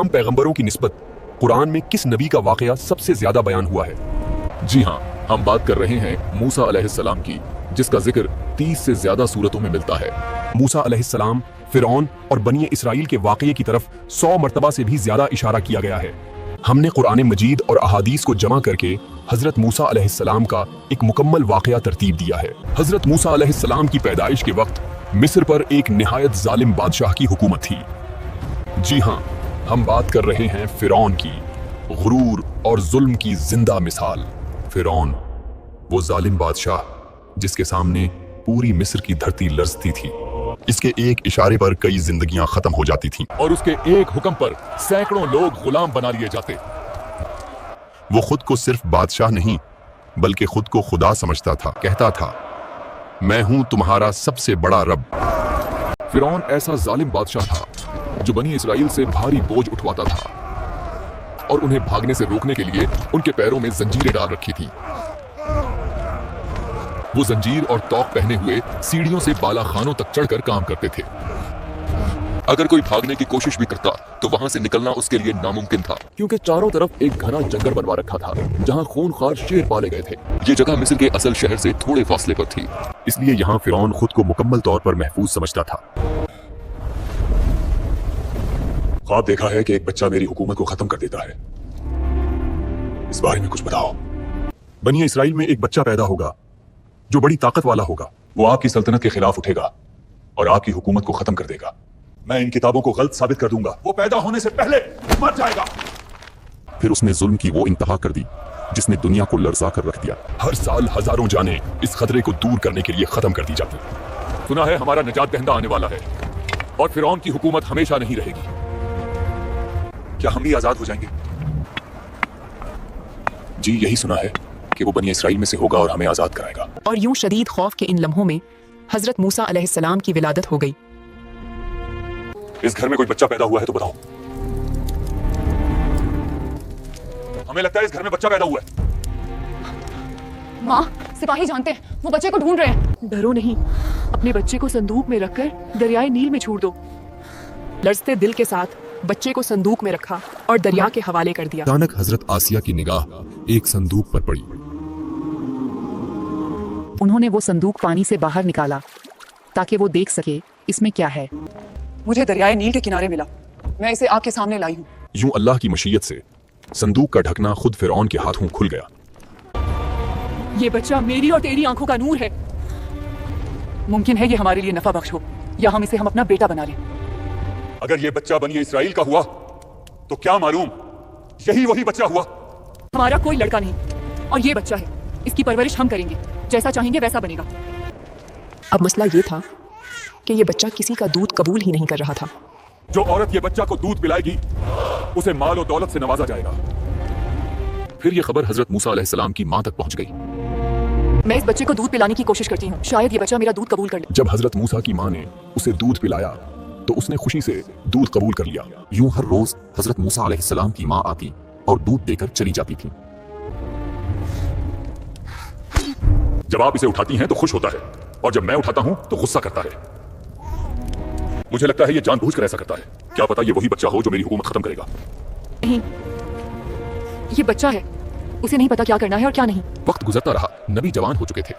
तमाम पैगंबरों की निस्बत कुरान में किस नबी का वाकया सबसे ज्यादा बयान हुआ है? जी हाँ, हम बात कर रहे हैं मूसा अलैहिस्सलाम की, जिसका जिक्र 30 से ज्यादा सूरतों में मिलता है। मूसा अलैहिस्सलाम, फिरौन और बनी इसराइल के वाकये की तरफ 100 मरतबा से भी ज्यादा इशारा किया गया है। हमने कुरान मजीद और अहादीस को जमा करके हजरत मूसा अलैहिस्सलाम का एक मुकम्मल वाकया तरतीब दिया है। हजरत मूसा अलैहिस्सलाम की पैदाइश के वक्त मिस्र पर एक निहायत जालिम बादशाह की हुकूमत थी। जी हाँ, हम बात कर रहे हैं फिरौन की, गुरूर और जुल्म की जिंदा मिसाल। फिरौन, वो जालिम बादशाह जिसके सामने पूरी मिस्र की धरती लरजती थी। इसके एक इशारे पर कई जिंदगियां खत्म हो जाती थीं और उसके एक हुक्म पर सैकड़ों लोग गुलाम बना लिए जाते। वो खुद को सिर्फ बादशाह नहीं बल्कि खुद को खुदा समझता था। कहता था, मैं हूं तुम्हारा सबसे बड़ा रब। फिरौन ऐसा जालिम बादशाह था जो बनी इसराइल से भारी बोझ उठवाता था और उन्हें भागने से रोकने के लिए उनके पैरों में जंजीरें डाल रखी थी। वो जंजीर और तौक पहने हुए सीढ़ियों से बाला खानों तक चढ़कर काम करते थे। अगर कोई भागने की कोशिश भी करता तो वहां से निकलना उसके लिए नामुमकिन था, क्योंकि चारों तरफ एक घना जंगल बनवा रखा था जहां खूनखार शेर पाले गए थे। ये जगह मिस्र के असल शहर से थोड़े फासले पर थी, इसलिए यहाँ फिरौन खुद को मुकम्मल तौर पर महफूज समझता था। ख्वाब देखा है कि एक बच्चा मेरी हुकूमत को खत्म कर देता है। इस बारे में कुछ बताओ। बनी इसराइल में एक बच्चा पैदा होगा जो बड़ी ताकत वाला होगा। वो आपकी सल्तनत के खिलाफ उठेगा और आपकी हुकूमत को खत्म कर देगा। मैं इन किताबों को गलत साबित कर दूंगा। वो पैदा होने से पहले मर जाएगा। फिर उसने जुल्म की वो इंतहा कर दी जिसने दुनिया को लरजा कर रख दिया। हर साल हजारों जानें इस खतरे को दूर करने के लिए खत्म कर दी जाती। सुना है हमारा निजात दहिंदा आने वाला है और फिरौन की हुकूमत हमेशा नहीं रहेगी। क्या हम भी आजाद हो जाएंगे? जी, यही सुना है कि वो बनी इसराइल में से होगा और हमें आजाद कराएगा। और यूं शदीद खौफ के इन लम्हों में हजरत मूसा अलैहिस्सलाम की विलादत हो गई। इस घर में कोई बच्चा पैदा हुआ है तो बताओ। हमें लगता है इस घर में बच्चा पैदा हुआ है। माँ, सिपाही जानते हैं, वो बच्चे को ढूंढ रहे हैं। डरो नहीं, अपने बच्चे को संदूक में रखकर दरियाए नील में छोड़ दो। लरजते दिल के साथ बच्चे को संदूक में रखा और दरिया के हवाले कर दिया। अचानक हजरत आसिया की निगाह एक संदूक पर पड़ी। उन्होंने वो संदूक पानी से बाहर निकाला ताकि वो देख सके इसमें क्या है। मुझे दरियाए नील के किनारे मिला, मैं इसे आपके सामने लाई हूँ। यूं अल्लाह की मशीयत से संदूक का ढकना खुद फिरौन के हाथों खुल गया। ये बच्चा मेरी और तेरी आंखों का नूर है। मुमकिन है ये हमारे लिए नफा बख्श हो या हम इसे अपना बेटा बना लें। अगर ये बच्चा बनी इसराइल का हुआ तो क्या मालूम यही वही बच्चा हुआ। हमारा कोई लड़का नहीं और ये बच्चा है, इसकी परवरिश हम करेंगे, जैसा चाहेंगे वैसा बनेगा। अब मसला ये था कि ये बच्चा किसी का दूध कबूल ही नहीं कर रहा था। जो औरत ये बच्चा को दूध पिलाएगी उसे माल और दौलत से नवाजा जाएगा। फिर ये खबर हजरत मूसा अलैहिस्सलाम की मां तक पहुंच गई। मैं इस बच्चे को दूध पिलाने की कोशिश करती हूँ, शायद ये बच्चा मेरा दूध कबूल कर ले। जब हजरत मूसा की मां ने उसे दूध पिलाया तो उसने खुशी से दूध कबूल कर लिया। यूं हर रोज हजरत मूसा अलैहिस्सलाम की मां आती और दूध देकर चली जाती थी। जब आप इसे उठाती हैं तो खुश होता है और जब मैं उठाता हूं तो गुस्सा करता है। मुझे लगता है ये जानबूझकर ऐसा करता है। क्या पता ये वही बच्चा हो जो मेरी हुकूमत खत्म करेगा। नहीं, ये बच्चा है, उसे नहीं पता क्या करना है और क्या नहीं। वक्त गुजरता रहा, नबी जवान हो चुके थे।